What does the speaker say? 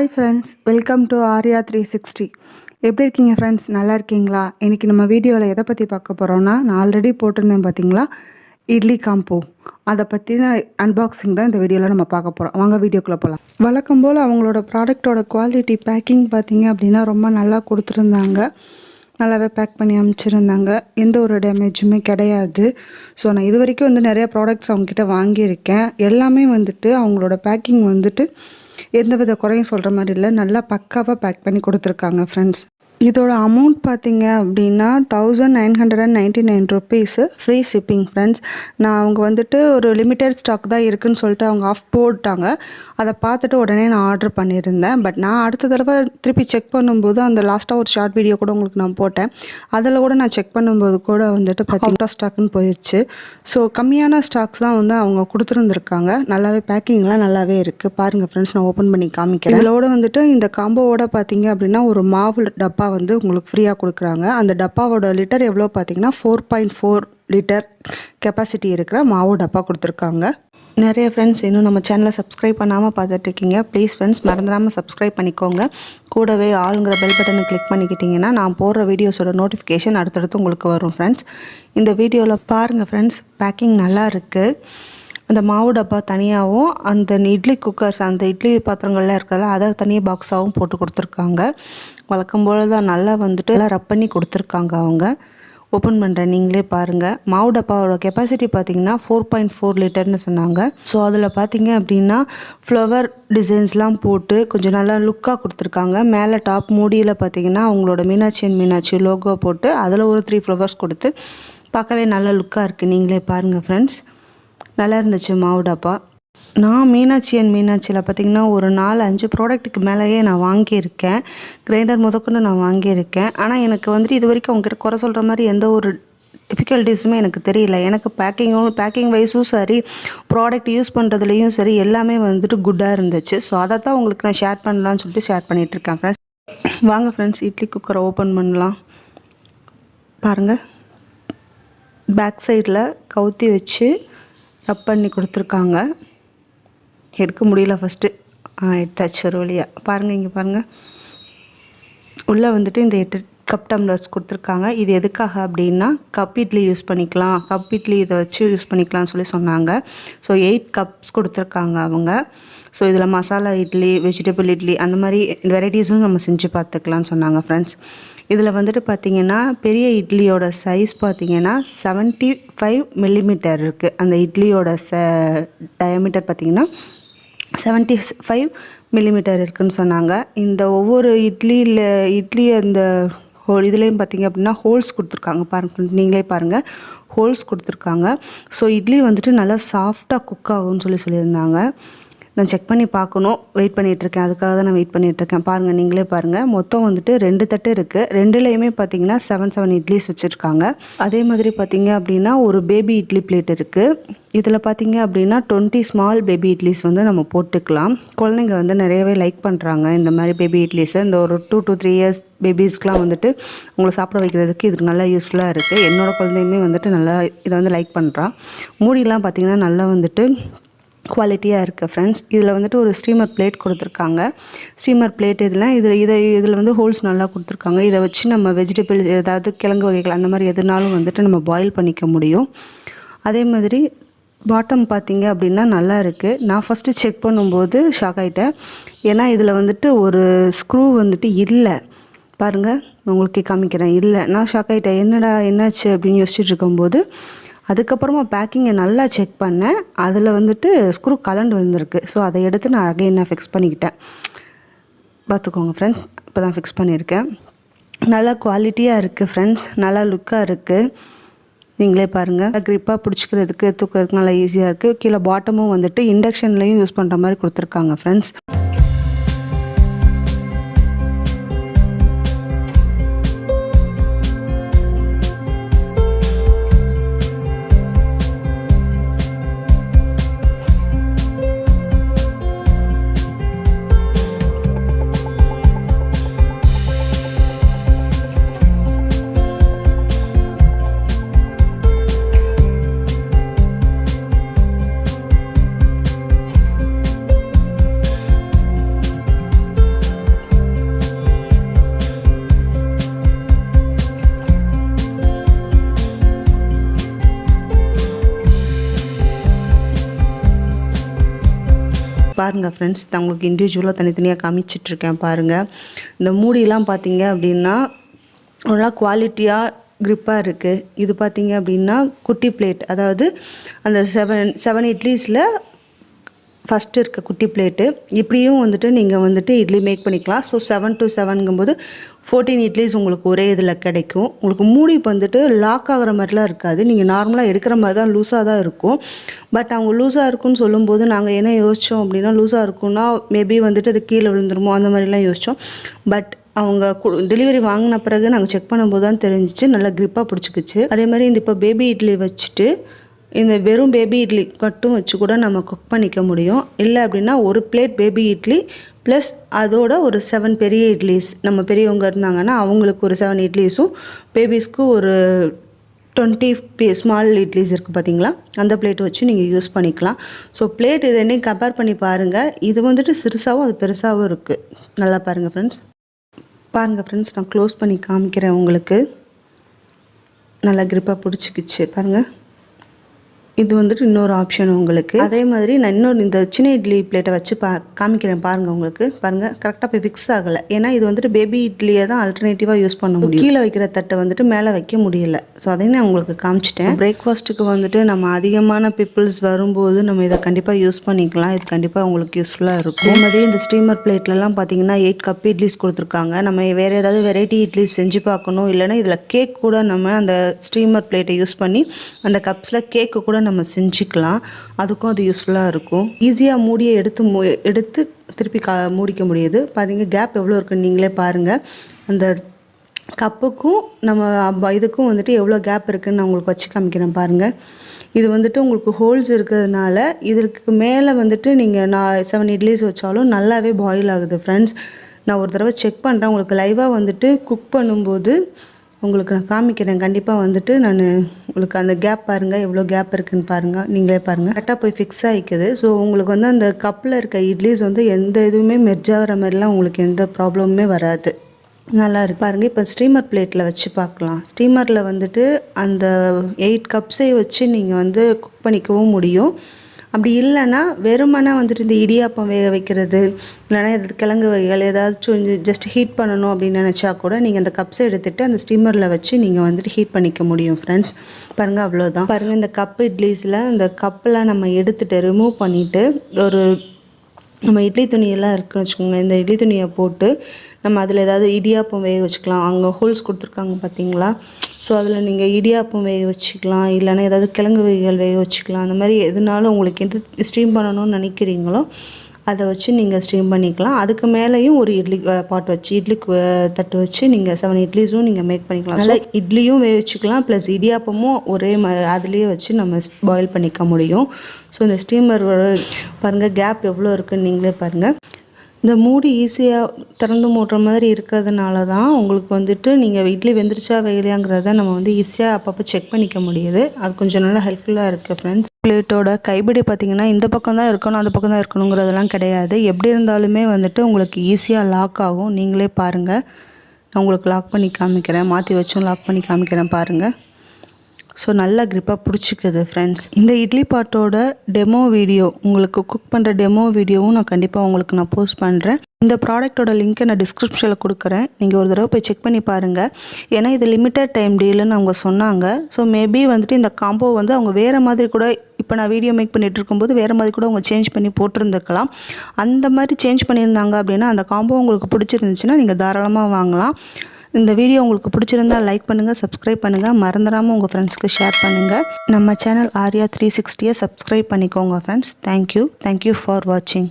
Hi friends, welcome to Aria 360. எப்படி இருக்கீங்க friends? நல்லா இருக்கீங்களா? இன்றைக்கி நம்ம வீடியோவில் எதை பற்றி பார்க்க போகிறோன்னா, நான் ஆல்ரெடி போட்டிருந்தேன் பார்த்தீங்களா, இட்லி காம்போ. அதை பற்றின அன்பாக்சிங் தான் இந்த வீடியோவில் நம்ம பார்க்க போகிறோம். வாங்க வீடியோக்குள்ளே போகலாம். வழக்கம் போல் அவங்களோட ப்ராடக்டோட குவாலிட்டி பேக்கிங் பார்த்திங்க அப்படின்னா ரொம்ப நல்லா கொடுத்துருந்தாங்க. நல்லாவே பேக் பண்ணி அமைச்சிருந்தாங்க. எந்த ஒரு டேமேஜுமே கிடையாது. ஸோ நான் இது வரைக்கும் நிறைய ப்ராடக்ட்ஸ் அவங்கக்கிட்ட வாங்கியிருக்கேன். எல்லாமே அவங்களோட பேக்கிங் எந்தவித குறையும் சொல்கிற மாதிரி இல்லை. நல்லா பக்காவாக பேக் பண்ணி கொடுத்துருக்காங்க ஃப்ரெண்ட்ஸ். இதோட அமௌண்ட் பார்த்தீங்க அப்படின்னா 1999 ருபீஸு, ஃப்ரீ ஷிப்பிங் ஃப்ரெண்ட்ஸ். நான் அவங்க ஒரு லிமிட்டட் ஸ்டாக் தான் இருக்குதுன்னு சொல்லிட்டு அவங்க ஆஃப் போட்டாங்க. அதை பார்த்துட்டு உடனே நான் ஆர்டர் பண்ணியிருந்தேன். பட் நான் அடுத்த தடவை திருப்பி செக் பண்ணும்போது அந்த லாஸ்ட்டாக ஒரு ஷார்ட் வீடியோ கூட உங்களுக்கு நான் போட்டேன். அதில் கூட நான் செக் பண்ணும்போது கூட பார்த்தீங்கன்னா ஸ்டாக்குன்னு போயிடுச்சு. ஸோ கம்மியான ஸ்டாக்ஸ் தான் அவங்க கொடுத்துருந்துருக்காங்க. நல்லாவே பேக்கிங்லாம் நல்லாவே இருக்குது. பாருங்கள் ஃப்ரெண்ட்ஸ், நான் ஓப்பன் பண்ணி காமிக்கிறேன். இதோட இந்த காம்போவோட பார்த்தீங்க அப்படின்னா ஒரு மாவு டப்பா உங்களுக்கு ஃப்ரீயாக கொடுக்குறாங்க. அந்த டப்பாவோட லிட்டர் எவ்வளோ பார்த்தீங்கன்னா 4.4 லிட்டர் கெப்பாசிட்டி இருக்கிற மாவு டப்பா கொடுத்துருக்காங்க. நிறைய ஃப்ரெண்ட்ஸ் இன்னும் நம்ம சேனலை சப்ஸ்கிரைப் பண்ணாமல் பார்த்துட்ருக்கீங்க. ப்ளீஸ் ஃப்ரெண்ட்ஸ், மறந்துடாமல் சப்ஸ்கிரைப் பண்ணிக்கோங்க. கூடவே ஆளுங்கிற பெல் பட்டனை கிளிக் பண்ணிக்கிட்டிங்கன்னா நான் போடுற வீடியோஸோட நோட்டிஃபிகேஷன் அடுத்தடுத்து உங்களுக்கு வரும் ஃப்ரெண்ட்ஸ். இந்த வீடியோவில் பாருங்கள் ஃப்ரெண்ட்ஸ், பேக்கிங் நல்லா இருக்குது. அந்த மாவு டப்பா தனியாகவும் அந்த இட்லி குக்கர்ஸ், அந்த இட்லி பாத்திரங்கள்லாம் இருக்கிறதா அதை தனியாக பாக்ஸாகவும் போட்டு கொடுத்துருக்காங்க. வழக்கம் போல் தான் நல்லா எல்லாம் ரப் பண்ணி கொடுத்துருக்காங்க. அவங்க ஓப்பன் பண்ணுறேன், நீங்களே பாருங்கள். மாவு டப்பாவோட கெப்பாசிட்டி பார்த்திங்கன்னா 4.4 லிட்டர்னு சொன்னாங்க. ஸோ அதில் பார்த்திங்க அப்படின்னா ஃப்ளவர் டிசைன்ஸ்லாம் போட்டு கொஞ்சம் நல்லா லுக்காக கொடுத்துருக்காங்க. மேலே டாப் மூடியில் பார்த்திங்கன்னா அவங்களோட மீனாட்சி அண்ட் மீனாட்சி லோகோ போட்டு அதில் ஒரு 3 ஃப்ளவர்ஸ் கொடுத்து பார்க்கவே நல்ல லுக்காக இருக்குது. நீங்களே பாருங்கள் ஃப்ரெண்ட்ஸ், நல்லா இருந்துச்சு மாவு டப்பா. நான் மீனாட்சி அண்ட் மீனாட்சியில் பார்த்திங்கன்னா ஒரு 4-5 ப்ராடக்ட்டுக்கு மேலேயே நான் வாங்கியிருக்கேன். கிரைண்டர் முதற்கொண்டு நான் வாங்கியிருக்கேன். ஆனால் எனக்கு இது வரைக்கும் அவங்ககிட்ட குறை சொல்கிற மாதிரி எந்த ஒரு டிஃபிகல்ட்டிஸுமே எனக்கு தெரியல. எனக்கு பேக்கிங் வைஸும் சரி, ப்ராடக்ட் யூஸ் பண்ணுறதுலேயும் சரி, எல்லாமே குட்டாக இருந்துச்சு. ஸோ அதை தான் உங்களுக்கு நான் ஷேர் பண்ணலான்னு சொல்லிட்டு ஷேர் பண்ணிகிட்ருக்கேன் ஃப்ரெண்ட்ஸ். வாங்க ஃப்ரெண்ட்ஸ், இட்லி குக்கரை ஓப்பன் பண்ணலாம். பாருங்கள், பேக் சைடில் கவுத்தி வச்சு ரப் பண்ணி கொடுத்துருக்காங்க. எடுக்க முடியல ஃபஸ்ட்டு, எடுத்தாச்சு ஒரு வழியாக. பாருங்கள், இங்கே பாருங்கள், உள்ளே இந்த 8 கப் டம்ளர்ஸ் கொடுத்துருக்காங்க. இது எதுக்காக அப்படின்னா கப் இட்லி யூஸ் பண்ணிக்கலாம், கப் இட்லி இதை வச்சு யூஸ் பண்ணிக்கலாம்னு சொல்லி சொன்னாங்க. ஸோ 8 கப்ஸ் கொடுத்துருக்காங்க அவங்க. ஸோ இதில் மசாலா இட்லி, வெஜிடபிள் இட்லி, அந்த மாதிரி வெரைட்டிஸும் நம்ம செஞ்சு பார்த்துக்கலான்னு சொன்னாங்க ஃப்ரெண்ட்ஸ். இதில் பார்த்திங்கன்னா பெரிய இட்லியோட சைஸ் பார்த்திங்கன்னா 75 மில்லிமீட்டர் இருக்குது. அந்த இட்லியோட டயமீட்டர் பார்த்திங்கன்னா 75 மில்லிமீட்டர் இருக்குதுன்னு சொன்னாங்க. இந்த ஒவ்வொரு இட்லி அந்த இதுலேயும் பார்த்திங்க அப்படின்னா ஹோல்ஸ் கொடுத்துருக்காங்க. பாருங்கள், நீங்களே பாருங்கள், ஹோல்ஸ் கொடுத்துருக்காங்க. ஸோ இட்லி நல்லா சாஃப்டாக குக் ஆகும்னு சொல்லியிருந்தாங்க. நான் செக் பண்ணி பார்க்கணும், வெயிட் பண்ணிகிட்ருக்கேன். அதுக்காக தான் நான் வெயிட் பண்ணிகிட்ருக்கேன். பாருங்கள், நீங்களே பாருங்கள், மொத்தம் 2 தட்டு இருக்குது. 2லேயுமே பார்த்திங்கன்னா 7 இட்லிஸ் வச்சுருக்காங்க. அதே மாதிரி பார்த்திங்க அப்படின்னா ஒரு பேபி இட்லி பிளேட் இருக்குது. இதில் பார்த்திங்க அப்படின்னா 20 ஸ்மால் பேபி இட்லிஸ் நம்ம போட்டுக்கலாம். குழந்தைங்க நிறையவே லைக் பண்ணுறாங்க இந்த மாதிரி பேபி இட்லிஸை. இந்த ஒரு 2 to 3 years பேபிஸ்க்கெலாம் உங்களை சாப்பிட வைக்கிறதுக்கு இது நல்லா யூஸ்ஃபுல்லாக இருக்குது. என்னோடய குழந்தையுமே நல்லா இதை லைக் பண்ணுறான். மூடிலாம் பார்த்திங்கன்னா நல்லா குவாலிட்டியாக இருக்குது ஃப்ரெண்ட்ஸ். இதில் ஒரு ஸ்டீமர் பிளேட் கொடுத்துருக்காங்க. ஸ்டீமர் பிளேட் இதில் ஹோல்ஸ் நல்லா கொடுத்துருக்காங்க. இதை வச்சு நம்ம வெஜிடபிள், ஏதாவது கிழங்கு வகைகள் அந்த மாதிரி எதுனாலும் நம்ம பாயில் பண்ணிக்க முடியும். அதே மாதிரி பாட்டம் பார்த்திங்க அப்படின்னா நல்லா இருக்குது. நான் ஃபஸ்ட்டு செக் பண்ணும்போது ஷாக் ஆகிட்டேன். ஏன்னா இதில் ஒரு ஸ்க்ரூ இல்லை. பாருங்கள், உங்களுக்கு காமிக்கிறேன். இல்லை, நான் ஷாக் ஆகிட்டேன். என்னடா என்னாச்சு அப்படின்னு யோசிச்சுட்டு இருக்கும்போது அதுக்கப்புறமா பேக்கிங்கை நல்லா செக் பண்ணேன். அதில் ஸ்க்ரூ கலண்டு விழுந்திருக்கு. ஸோ அதை எடுத்து நான் அகைன் ஃபிக்ஸ் பண்ணிக்கிட்டேன். பார்த்துக்கோங்க ஃப்ரெண்ட்ஸ், இப்போ தான் ஃபிக்ஸ் பண்ணியிருக்கேன். நல்லா குவாலிட்டியாக இருக்குது ஃப்ரெண்ட்ஸ், நல்லா லுக்காக இருக்குது. நீங்களே பாருங்கள், க்ரிப்பாக பிடிச்சிக்கிறதுக்கு, தூக்கிறதுக்கு நல்லா ஈஸியாக இருக்குது. கீழே பாட்டமும் இண்டக்ஷன்லேயும் யூஸ் பண்ணுற மாதிரி கொடுத்துருக்காங்க ஃப்ரெண்ட்ஸ். பாருங்கள் ஃப்ரெண்ட்ஸ், நான் உங்களுக்கு இண்டிவிஜுவலாக தனித்தனியாக காமிச்சிட்ருக்கேன் பாருங்கள். இந்த மூடிலாம் பார்த்தீங்க அப்படின்னா நல்லா குவாலிட்டியாக க்ரிப்பாக இருக்குது. இது பார்த்தீங்க அப்படின்னா குட்டி பிளேட், அதாவது அந்த 7 இட்லிஸில் ஃபஸ்ட்டு இருக்க குட்டி பிளேட்டு. இப்படியும் வந்துட்டு நீங்கள் வந்துட்டு இட்லி மேக் பண்ணிக்கலாம். ஸோ 7 to 7ங்கும்போது 14 இட்லிஸ் உங்களுக்கு ஒரே இதில் கிடைக்கும். உங்களுக்கு மூடி வந்துட்டு லாக் ஆகிற மாதிரிலாம் இருக்காது. நீங்கள் நார்மலாக எடுக்கிற மாதிரி தான் லூஸாக தான் இருக்கும். பட் அவங்க லூஸாக இருக்குன்னு சொல்லும்போது நாங்கள் என்ன யோசித்தோம் அப்படின்னா, லூஸாக இருக்குன்னா மேபி வந்துட்டு அது கீழே விழுந்துருமோ அந்த மாதிரிலாம் யோசித்தோம். பட் அவங்க டெலிவரி வாங்கின பிறகு நாங்கள் செக் பண்ணும்போது தான் தெரிஞ்சிச்சு, நல்லா க்ரிப்பாக பிடிச்சிக்கிச்சு. அதே மாதிரி இந்த இப்போ பேபி இட்லி வச்சுட்டு இந்த வெறும் பேபி இட்லி மட்டும் வச்சு கூட நம்ம குக் பண்ணிக்க முடியும். இல்லை அப்படின்னா ஒரு பிளேட் பேபி இட்லி ப்ளஸ் அதோட ஒரு 7 பெரிய இட்லிஸ், நம்ம பெரியவங்க இருந்தாங்கன்னா அவங்களுக்கு ஒரு 7 இட்லிஸும், பேபிஸ்க்கு ஒரு 20 ஸ்மால் இட்லிஸ் இருக்குது பார்த்தீங்களா, அந்த பிளேட் வச்சு நீங்கள் யூஸ் பண்ணிக்கலாம். ஸோ பிளேட் இது ரெண்டையும் கம்பேர் பண்ணி பாருங்கள். இது வந்துட்டு சிறுசாகவும் அது பெருசாகவும் இருக்குது. நல்லா பாருங்கள் ஃப்ரெண்ட்ஸ். பாருங்கள் ஃப்ரெண்ட்ஸ், நான் க்ளோஸ் பண்ணி காமிக்கிறேன் உங்களுக்கு. நல்லா க்ரிப்பாக பிடிச்சிக்கிச்சு பாருங்கள். இது வந்துட்டு இன்னொரு ஆப்ஷன் உங்களுக்கு. அதே மாதிரி நான் இன்னொரு இந்த சின்ன இட்லி பிளேட்டை வச்சு காமிக்கிறேன் பாருங்கள் உங்களுக்கு. பாருங்கள், கரெக்டாக போய் ஃபிக்ஸ் ஆகலை. ஏன்னா இது வந்துட்டு பேபி இட்லியை தான் ஆல்டர்னேட்டிவாக யூஸ் பண்ண முடியும். கீழே வைக்கிற தட்டை வந்துட்டு மேலே வைக்க முடியல. ஸோ அதையும் நான் உங்களுக்கு காமிச்சிட்டேன். பிரேக்ஃபாஸ்ட்டுக்கு வந்துட்டு நம்ம அதிகமான பீப்புள்ஸ் வரும்போது நம்ம இதை கண்டிப்பாக யூஸ் பண்ணிக்கலாம். இது கண்டிப்பாக உங்களுக்கு யூஸ்ஃபுல்லாக இருக்கும். அதே மாதிரி இந்த ஸ்டீமர் பிளேட்லலாம் பார்த்தீங்கன்னா 8 கப் இட்லிஸ் கொடுத்துருக்காங்க. நம்ம வேறு ஏதாவது வெரைட்டி இட்லிஸ் செஞ்சு பார்க்கணும், இல்லைன்னா இதில் கேக் கூட நம்ம அந்த ஸ்டீமர் பிளேட்டை யூஸ் பண்ணி அந்த கப்ஸில் கேக்கு கூட நம்ம செஞ்சுக்கலாம். அதுக்கும் அது யூஸ்ஃபுல்லாக இருக்கும். ஈஸியாக மூடியை எடுத்து திருப்பி மூடிக்க முடியுது. பாருங்கள், கேப் எவ்வளோ இருக்குன்னு நீங்களே பாருங்கள். அந்த கப்புக்கும் நம்ம இதுக்கும் வந்துட்டு எவ்வளோ கேப் இருக்குதுன்னு நான் உங்களுக்கு வச்சு காமிக்கிறேன் பாருங்கள். இது வந்துட்டு உங்களுக்கு ஹோல்ஸ் இருக்கிறதுனால இதற்கு மேலே வந்துட்டு நீங்கள் 7 இட்லிஸ் வச்சாலும் நல்லாவே பாயில் ஆகுது ஃப்ரெண்ட்ஸ். நான் ஒரு தடவை செக் பண்ணுறேன் உங்களுக்கு லைவாக வந்துட்டு குக் பண்ணும்போது உங்களுக்கு நான் காமிக்கிறேன். கண்டிப்பாக வந்துட்டு நான் உங்களுக்கு அந்த கேப் பாருங்கள், எவ்வளோ கேப் இருக்குதுன்னு பாருங்கள், நீங்களே பாருங்கள். கரெக்டாக போய் ஃபிக்ஸ் ஆகிக்குது. ஸோ உங்களுக்கு வந்து அந்த கப்பில் இருக்க இட்லிஸ் வந்து எந்த இதுவுமே மெர்ஜ் ஆகிற மாதிரிலாம் உங்களுக்கு எந்த ப்ராப்ளமுமே வராது. நல்லா இருக்கு பாருங்கள். இப்போ ஸ்டீமர் பிளேட்டில் வச்சு பார்க்கலாம். ஸ்டீமரில் வந்துட்டு அந்த 8 கப்ஸை வச்சு நீங்கள் வந்து குக் பண்ணிக்கவும் முடியும். அப்படி இல்லைன்னா வெறுமனே வந்துட்டு இந்த இடியாப்பம் வேக வைக்கிறது, இல்லைனா எதாவது கிழங்கு வகைகள் ஏதாச்சும் ஜஸ்ட் ஹீட் பண்ணணும் அப்படின்னு நினச்சா கூட நீங்கள் அந்த கப்ஸை எடுத்துகிட்டு அந்த ஸ்டீமரில் வச்சு நீங்கள் வந்துட்டு ஹீட் பண்ணிக்க முடியும் ஃப்ரெண்ட்ஸ். பாருங்கள், அவ்வளோதான். பாருங்கள், இந்த கப்பு இட்லிஸில் அந்த கப்பெலாம் நம்ம எடுத்துகிட்டு ரிமூவ் பண்ணிவிட்டு ஒரு நம்ம இட்லி துணியெல்லாம் இருக்குன்னு வச்சுக்கோங்க. இந்த இட்லி துணியை போட்டு நம்ம அதில் ஏதாவது இடியாப்பம் வேக வச்சுக்கலாம். அங்கே ஹோல்ஸ் கொடுத்துருக்காங்க பார்த்தீங்களா, ஸோ அதில் நீங்கள் இடியாப்பம் வேக வச்சுக்கலாம், இல்லைன்னா ஏதாவது கிழங்கு வகைகள் வேக வச்சுக்கலாம். அந்த மாதிரி எதுனாலும் உங்களுக்கு எது ஸ்டீம் பண்ணணும்னு நினைக்கிறீங்களோ அதை வச்சு நீங்கள் ஸ்டீம் பண்ணிக்கலாம். அதுக்கு மேலேயும் ஒரு இட்லி பாட் வச்சு இட்லி தட்டு வச்சு நீங்கள் 7 இட்லிஸும் நீங்கள் மேக் பண்ணிக்கலாம். நல்லா இட்லியும் வேக வச்சுக்கலாம், ப்ளஸ் இடியாப்பமும் ஒரே அதுலேயே வச்சு நம்ம பாயில் பண்ணிக்க முடியும். ஸோ இந்த ஸ்டீமர் பாருங்கள், கேப் எவ்வளோ இருக்குதுன்னு நீங்களே பாருங்கள். இந்த மூடி ஈஸியாக திறந்து மூடுற மாதிரி இருக்கிறதுனால தான் உங்களுக்கு வந்துட்டு நீங்கள் இட்லி வெந்துருச்சா வேலையாங்கிறத நம்ம வந்து ஈஸியாக அப்பப்போ செக் பண்ணிக்க முடியுது. அது கொஞ்சம் நல்லா ஹெல்ப்ஃபுல்லாக இருக்குது ஃப்ரெண்ட்ஸ். பிளேட்டோட கைப்பிடி பார்த்திங்கன்னா இந்த பக்கம் தான் இருக்கணும், அந்த பக்கம் தான் இருக்கணுங்கிறதெல்லாம் கிடையாது. எப்படி இருந்தாலுமே வந்துட்டு உங்களுக்கு ஈஸியாக லாக் ஆகும். நீங்களே பாருங்கள், நான் உங்களுக்கு லாக் பண்ணி காமிக்கிறேன், மாற்றி வச்சும் லாக் பண்ணி காமிக்கிறேன் பாருங்கள். ஸோ நல்லா க்ரிப்பாக பிடிச்சிக்குது ஃப்ரெண்ட்ஸ். இந்த இட்லி பாட்டோட டெமோ வீடியோ, உங்களுக்கு குக் பண்ணுற டெமோ வீடியோவும் நான் கண்டிப்பாக உங்களுக்கு நான் போஸ்ட் பண்ணுறேன். இந்த ப்ராடக்ட்டோட லிங்க்கை நான் டிஸ்கிரிப்ஷனில் கொடுக்குறேன். நீங்கள் ஒரு தடவை போய் செக் பண்ணி பாருங்கள். ஏன்னா இது லிமிட்டட் டைம் டீலுன்னு அவங்க சொன்னாங்க. ஸோ மேபி வந்துட்டு இந்த காம்போ வந்து அவங்க வேறு மாதிரி கூட, இப்போ நான் வீடியோ மேக் பண்ணிகிட்டு இருக்கும்போது வேறு மாதிரி கூட அவங்க சேஞ்ச் பண்ணி போட்டிருந்துக்கலாம். அந்த மாதிரி சேஞ்ச் பண்ணியிருந்தாங்க அப்படின்னா அந்த காம்போ உங்களுக்கு பிடிச்சிருந்துச்சுன்னா நீங்கள் தாராளமாக வாங்கலாம். இந்த வீடியோ உங்களுக்கு பிடிச்சிருந்தால் லைக் பண்ணுங்கள், சப்ஸ்கிரைப் பண்ணுங்கள், மறந்துடாமல் உங்கள் ஃப்ரெண்ட்ஸ்க்கு ஷேர் பண்ணுங்கள். நம்ம சேனல் ஆரியா 360 சப்ஸ்கிரைப் பண்ணிக்கோங்க ஃப்ரெண்ட்ஸ். தேங்க்யூ ஃபார் வாட்சிங்.